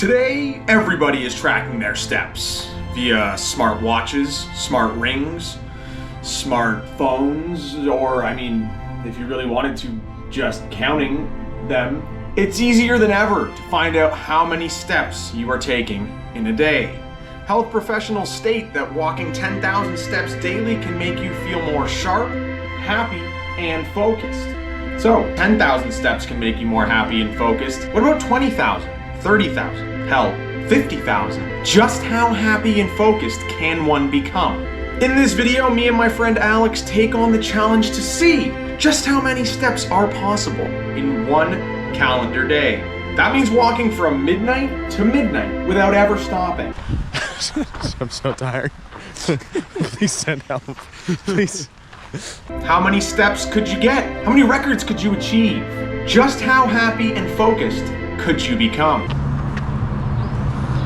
Today, everybody is tracking their steps via smart watches, smart rings, smartphones, or if you really wanted to, just counting them. It's easier than ever to find out how many steps you are taking in a day. Health professionals state that walking 10,000 steps daily can make you feel more sharp, happy, and focused. So, 10,000 steps can make you more happy and focused. What about 20,000, 30,000, hell, 50,000? Just how happy and focused can one become? In this video, me and my friend Alex take on the challenge to see just how many steps are possible in one calendar day. That means walking from midnight to midnight without ever stopping. I'm so tired. Please send help. Please. How many steps could you get? How many records could you achieve? Just how happy and focused could you become?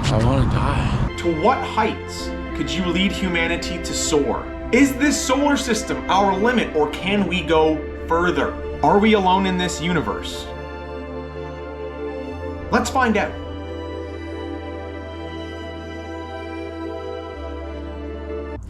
I want to die. To what heights could you lead humanity to soar? Is this solar system our limit, or can we go further? Are we alone in this universe? Let's find out.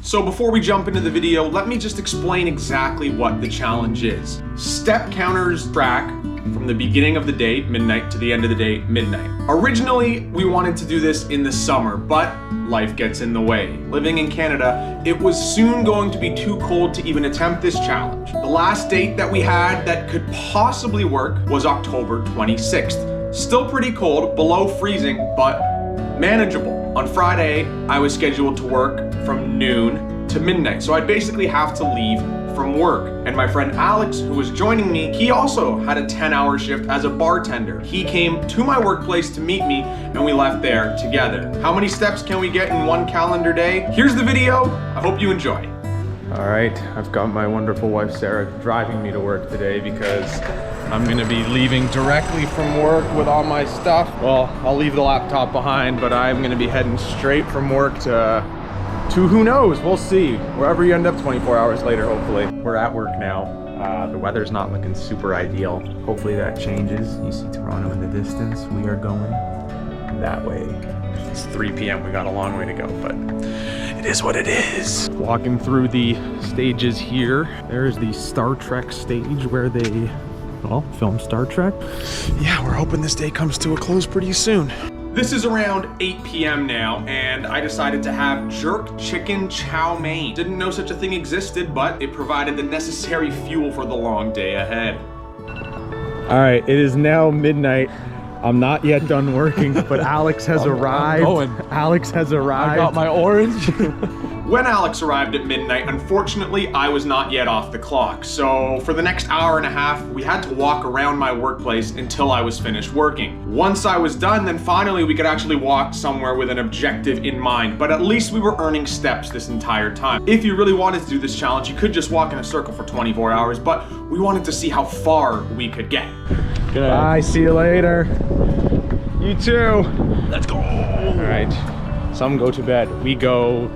So before we jump into the video, let me just explain exactly what the challenge is. Step counters track from the beginning of the day, midnight, to the end of the day, midnight. Originally, we wanted to do this in the summer, but life gets in the way. Living in Canada, it was soon going to be too cold to even attempt this challenge. The last date that we had that could possibly work was October 26th. Still pretty cold, below freezing, but manageable. On Friday, I was scheduled to work from noon to midnight, so I'd basically have to leave from work. And my friend Alex, who was joining me, he also had a 10-hour shift as a bartender. He came to my workplace to meet me, and we left there together. How many steps can we get in one calendar day? Here's the video. I hope you enjoy. All right, I've got my wonderful wife Sarah driving me to work today because I'm gonna be leaving directly from work with all my stuff. Well, I'll leave the laptop behind, but I'm gonna be heading straight from work to who knows, we'll see. Wherever you end up 24 hours later, hopefully. We're at work now. The weather's not looking super ideal. Hopefully that changes. You see Toronto in the distance. We are going that way. It's 3 p.m. We got a long way to go, but it is what it is. Walking through the stages here. There's the Star Trek stage where they, well, film Star Trek. Yeah, we're hoping this day comes to a close pretty soon. This is around 8 p.m. now, and I decided to have jerk chicken chow mein. Didn't know such a thing existed, but it provided the necessary fuel for the long day ahead. All right, it is now midnight. I'm not yet done working, but Alex has arrived. Alex has arrived. I got my orange. When Alex arrived at midnight, unfortunately, I was not yet off the clock. So for the next hour and a half, we had to walk around my workplace until I was finished working. Once I was done, then finally we could actually walk somewhere with an objective in mind. But at least we were earning steps this entire time. If you really wanted to do this challenge, you could just walk in a circle for 24 hours, but we wanted to see how far we could get. Bye, see you later. You too. Let's go. All right, some go to bed. We go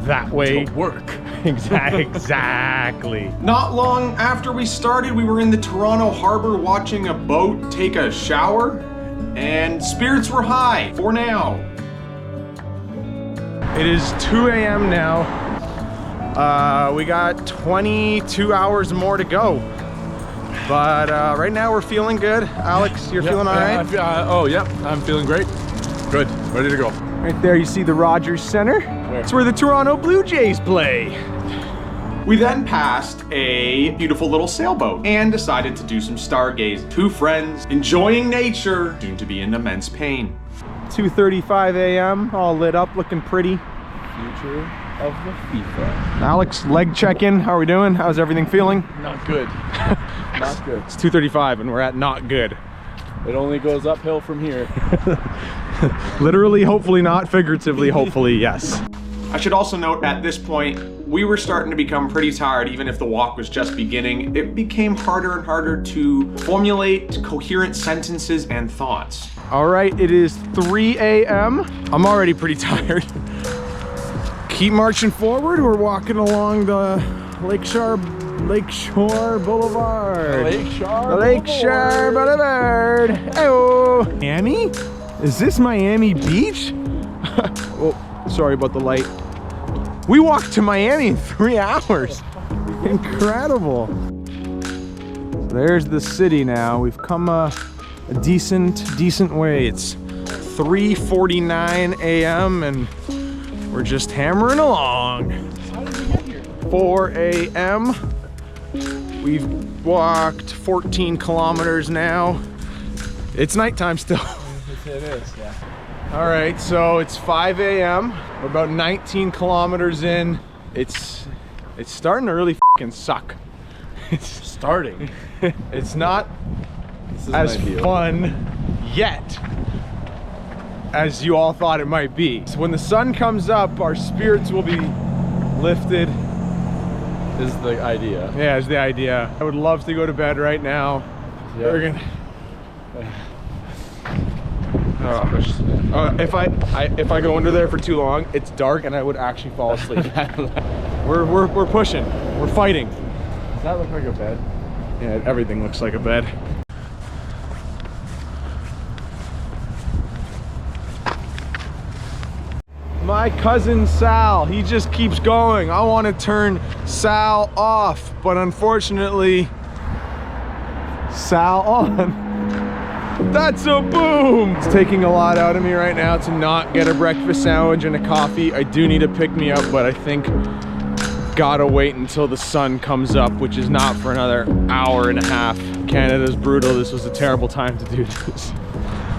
that way. To work. Exactly. Not long after we started, we were in the Toronto harbor watching a boat take a shower, and spirits were high for now. It is 2 a.m. now. We got 22 hours more to go. But right now we're feeling good. Alex, you're feeling all right? I'm feeling great. Good, ready to go. Right there you see the Rogers Center. It's where the Toronto Blue Jays play. We then passed a beautiful little sailboat and decided to do some stargazing. Two friends enjoying nature, soon to be in immense pain. 2:35 a.m., all lit up, looking pretty. Future of the FIFA. Alex, leg check-in. How are we doing? How's everything feeling? Not good. Not good. It's 2:35 and we're at not good. It only goes uphill from here. Literally, hopefully not. Figuratively, hopefully, yes. I should also note at this point, we were starting to become pretty tired. Even if the walk was just beginning, it became harder and harder to formulate coherent sentences and thoughts. All right, it is 3 a.m. I'm already pretty tired. Keep marching forward. We're walking along the Lakeshore Boulevard. Lakeshore Boulevard. Hey-oh. Annie? Is this Miami Beach? Oh, sorry about the light. We walked to Miami in 3 hours. Incredible. There's the city now. We've come a decent way. It's 3:49 a.m. and we're just hammering along. How did we get here? 4 a.m. We've walked 14 kilometers now. It's nighttime still. It is, yeah. All right, so it's 5 a.m. We're about 19 kilometers in. It's starting to really fucking suck. It's Starting. it's not This isn't as ideal. fun yet as you all thought it might be. So when the sun comes up, our spirits will be lifted. Is the idea. Yeah, is the idea. I would love to go to bed right now. Yeah. We're gonna. If I go under there for too long, it's dark and I would actually fall asleep. We're pushing. We're fighting. Does that look like a bed? Yeah, everything looks like a bed. My cousin Sal, he just keeps going. I want to turn Sal off, but unfortunately, Sal on. That's a boom! It's taking a lot out of me right now to not get a breakfast sandwich and a coffee. I do need to pick me up, but I think gotta wait until the sun comes up, which is not for another hour and a half. Canada's brutal. This was a terrible time to do this.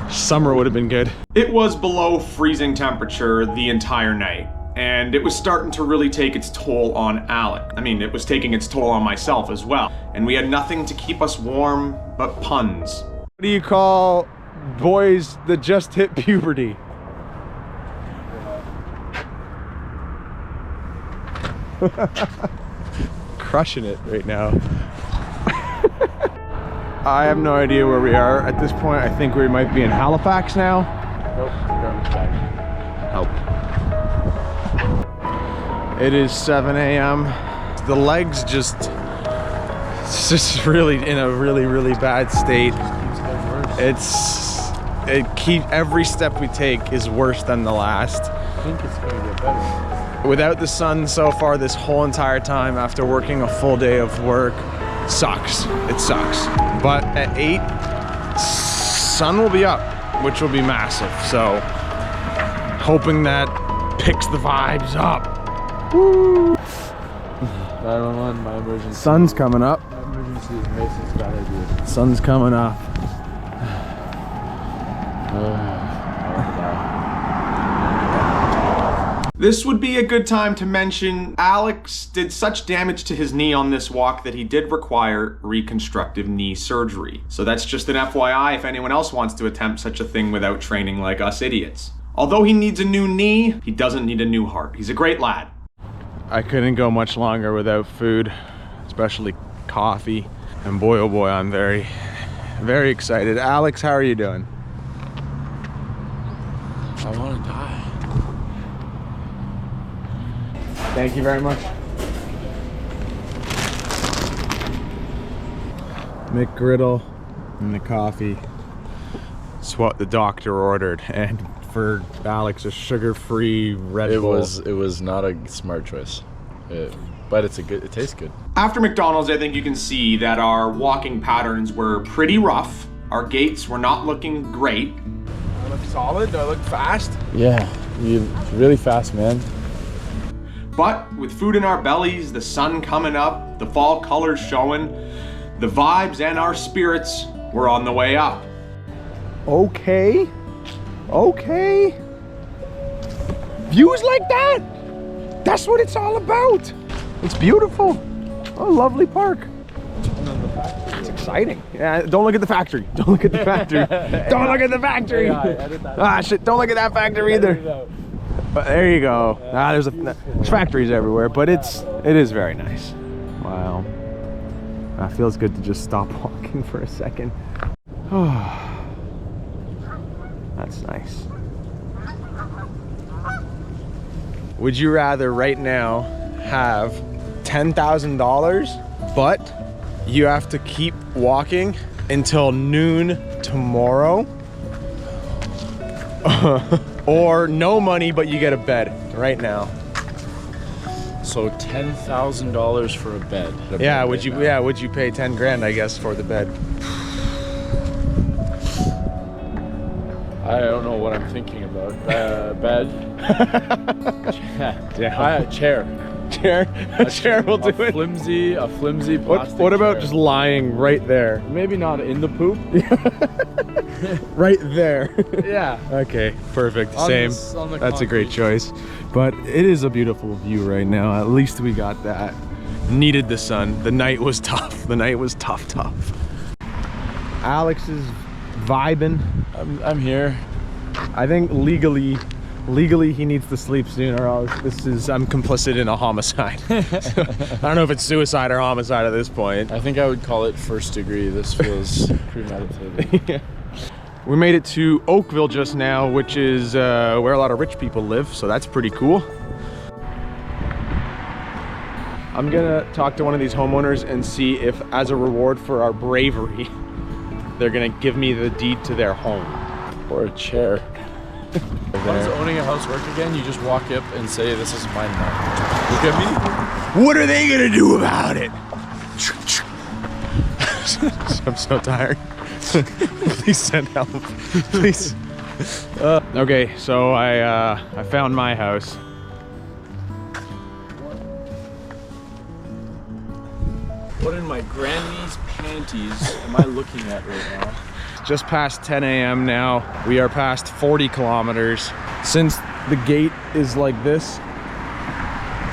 Summer would have been good. It was below freezing temperature the entire night, and it was starting to really take its toll on Alec. I mean, it was taking its toll on myself as well. And we had nothing to keep us warm but puns. What do you call boys that just hit puberty? Crushing it right now. I have no idea where we are at this point. I think we might be in Halifax now. Nope, garbage bag. Help. It is 7 a.m. The legs it's just really in a really bad state. Every step we take is worse than the last. I think it's going to get better. Without the sun so far this whole entire time after working a full day of work, sucks. It sucks. But at 8, sun will be up, which will be massive. So hoping that picks the vibes up. Woo! 911, my emergency. Sun's coming up. My emergency is Mason's bad idea. Sun's coming up. This would be a good time to mention Alex did such damage to his knee on this walk that he did require reconstructive knee surgery. So that's just an FYI if anyone else wants to attempt such a thing without training like us idiots. Although he needs a new knee, he doesn't need a new heart. He's a great lad. I couldn't go much longer without food, especially coffee. And boy, oh boy, I'm very excited. Alex, how are you doing? I want to die. Thank you very much. McGriddle and the coffee. It's what the doctor ordered, and for Alex, a sugar-free Red Bull. It was not a smart choice, but it tastes good. After McDonald's, I think you can see that our walking patterns were pretty rough. Our gaits were not looking great. Do I look solid? Do I look fast? Yeah, you're really fast, man. But with food in our bellies, the sun coming up, the fall colors showing, the vibes and our spirits were on the way up. Okay. Views like that. That's what it's all about. It's beautiful. Oh, lovely park. It's exciting. Yeah, don't look at the factory. Don't look at the factory. Don't look at the factory. Ah, shit, don't look at that factory either. But there you go. There's factories everywhere, but it is very nice. Wow. It feels good to just stop walking for a second. Oh, that's nice. Would you rather right now have $10,000, but you have to keep walking until noon tomorrow? Or no money, but you get a bed right now. So $10,000 for a bed. Yeah, would you? Yeah, would you pay 10 grand? I guess for the bed. I don't know what I'm thinking about. Bed. Yeah. Chair. Chair. A chair will do it. A flimsy plastic What about chair. just lying right there? Maybe not in the poop. Right there. Yeah. Okay, perfect. On Same. the That's a great concrete. choice. But it is a beautiful view right now. At least we got that. Needed the sun. The night was tough. The night was tough. Alex is vibing. I'm here. I think legally he needs to sleep soon, or else I'm complicit in a homicide. I don't know if it's suicide or homicide at this point. I think I would call it first degree. This feels premeditated. Yeah. We made it to Oakville just now, which is where a lot of rich people live, so that's pretty cool. I'm gonna talk to one of these homeowners and see if, as a reward for our bravery, they're gonna give me the deed to their home. Or a chair. How does owning a house work again? You just walk up and say, "This is mine now." Look at me. What are they gonna do about it? I'm so tired. Please send help. Please. Okay, so I found my house. What in my granny's panties am I looking at right now? Just past 10 a.m. now. We are past 40 kilometers. Since the gate is like this,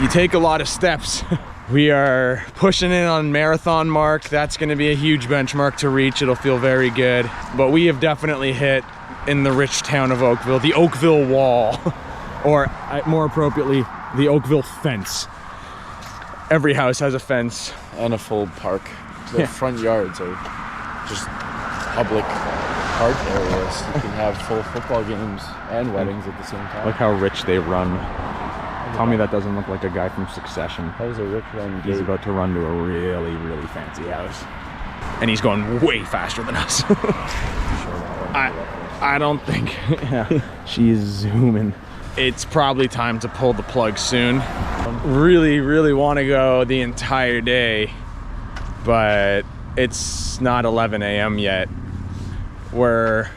you take a lot of steps. We are pushing in on marathon mark. That's gonna be a huge benchmark to reach. It'll feel very good. But we have definitely hit, in the rich town of Oakville, the Oakville wall. Or more appropriately, the Oakville fence. Every house has a fence. And a full park. The front yards are just public park areas. You can have full football games and weddings at the same time. Look how rich they run. Tell me that doesn't look like a guy from Succession. That was a rip run He's gate. about to run to a really, really fancy house. And he's going way faster than us. I don't think. Yeah. She's zooming. It's probably time to pull the plug soon. Really, really want to go the entire day, but it's not 11 a.m. yet. We're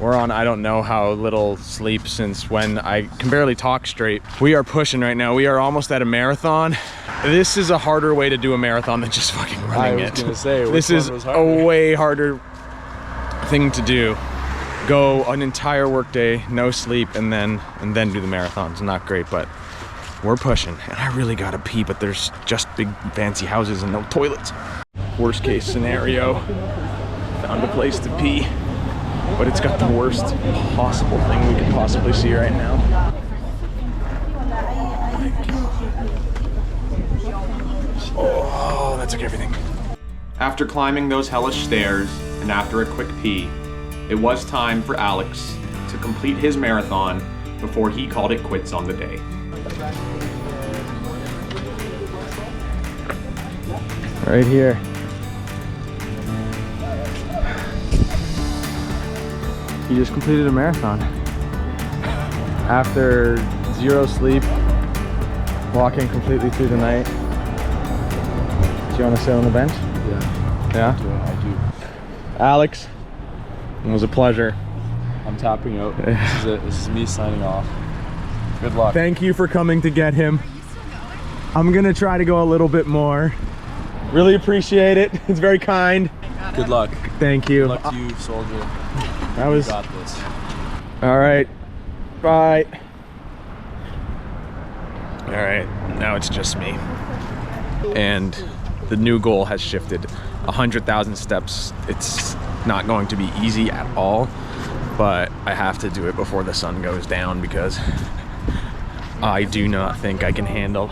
on, I don't know how little sleep since when I can barely talk straight. We are pushing right now. We are almost at a marathon. This is a harder way to do a marathon than just fucking running it. I was gonna say, This is a way harder thing to do. Go an entire workday, no sleep, and then do the marathon. It's not great, but we're pushing. And I really gotta pee, but there's just big fancy houses and no toilets. Worst case scenario, found a place to pee, but it's got the worst possible thing we could possibly see right now. Oh, that took everything. After climbing those hellish stairs and after a quick pee, it was time for Alex to complete his marathon before he called it quits on the day. Right here. He just completed a marathon. After 0 sleep, walking completely through the night. Do you want to sit on the bench? Yeah. Yeah? I do. Alex, it was a pleasure. I'm tapping out. This is it. This is me signing off. Good luck. Thank you for coming to get him. I'm gonna try to go a little bit more. Really appreciate it. It's very kind. Good luck. Thank you. Good luck to you, soldier. That was You got this. all right. Bye. All right, now it's just me. And the new goal has shifted. 100,000 steps. It's not going to be easy at all, but I have to do it before the sun goes down because I do not think I can handle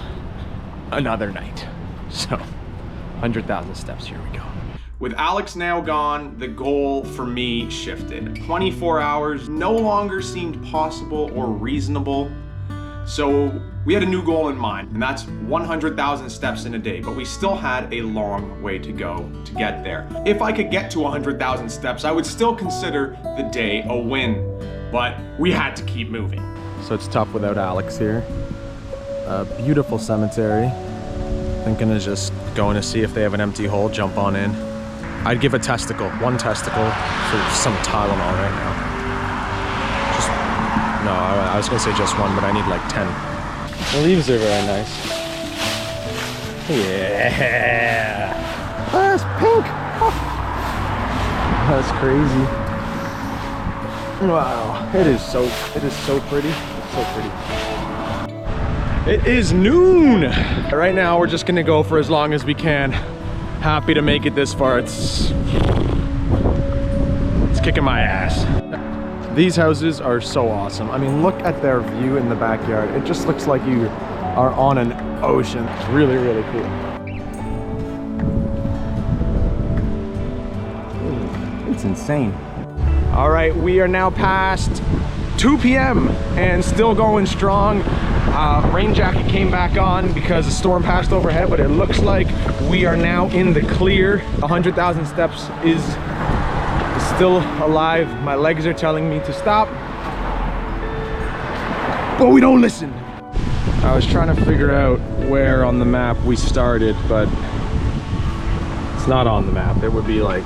another night. So, 100,000 steps, here we go. With Alex now gone, the goal for me shifted. 24 hours no longer seemed possible or reasonable. So we had a new goal in mind, and that's 100,000 steps in a day, but we still had a long way to go to get there. If I could get to 100,000 steps, I would still consider the day a win. but we had to keep moving. So it's tough without Alex here. A beautiful cemetery. Thinking of just going to see if they have an empty hole, jump on in. I'd give a testicle, one testicle for some Tylenol right now. No, I was gonna say just one, but I need like 10. The leaves are very nice. Yeah. Oh, that's pink. Oh. That's crazy. Wow. It is so pretty. It's so pretty. It is noon. Right now we're just gonna go for as long as we can. Happy to make it this far. It's kicking my ass. These houses are so awesome. I mean, look at their view in the backyard. It just looks like you are on an ocean. It's really, really cool. It's insane. All right, we are now past 2 p.m. and still going strong. Rain jacket came back on because the storm passed overhead, but it looks like we are now in the clear. 100,000 steps is still alive. My legs are telling me to stop, but we don't listen. I was trying to figure out where on the map we started, but it's not on the map. It would be like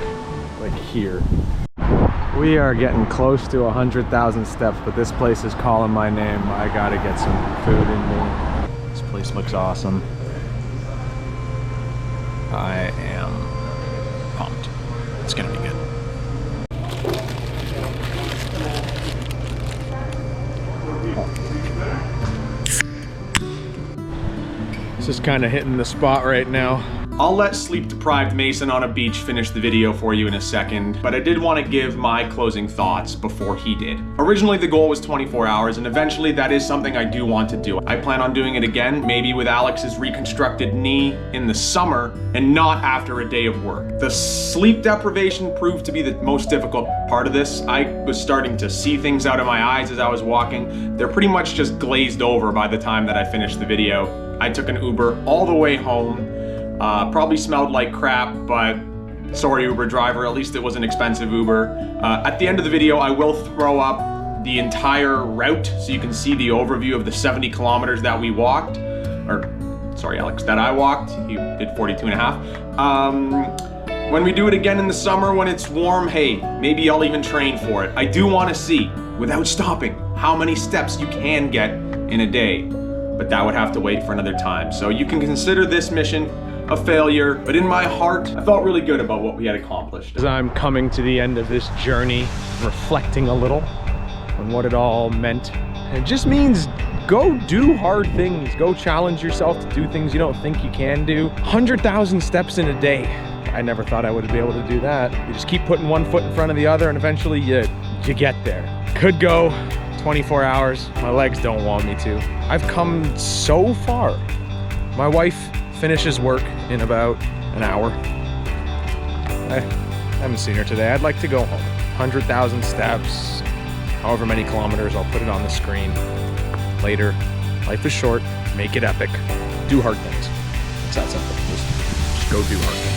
here. We are getting close to 100,000 steps, but this place is calling my name. I gotta get some food in me. This place looks awesome. I am pumped. It's gonna be good. This is kind of hitting the spot right now. I'll let sleep-deprived Mason on a beach finish the video for you in a second, but I did want to give my closing thoughts before he did. Originally, the goal was 24 hours, and eventually that is something I do want to do. I plan on doing it again, maybe with Alex's reconstructed knee in the summer, and not after a day of work. The sleep deprivation proved to be the most difficult part of this. I was starting to see things out of my eyes as I was walking. They're pretty much just glazed over by the time that I finished the video. I took an Uber all the way home. Probably smelled like crap, but sorry Uber driver, at least it was an expensive Uber. At the end of the video, I will throw up the entire route so you can see the overview of the 70 kilometers that we walked. Or, sorry Alex, that I walked. You did 42 and a half. When we do it again in the summer when it's warm, hey, maybe I'll even train for it. I do want to see, without stopping, how many steps you can get in a day. But that would have to wait for another time. So you can consider this mission a failure, but in my heart, I felt really good about what we had accomplished. As I'm coming to the end of this journey, reflecting a little on what it all meant. It just means go do hard things. Go challenge yourself to do things you don't think you can do. 100,000 steps in a day. I never thought I would be able to do that. You just keep putting one foot in front of the other and eventually you get there. Could go 24 hours. My legs don't want me to. I've come so far. My wife finishes work in about an hour. I haven't seen her today. I'd like to go home. 100,000 steps, however many kilometers, I'll put it on the screen later. Life is short, make it epic. Do hard things. It's that simple. Just go do hard things.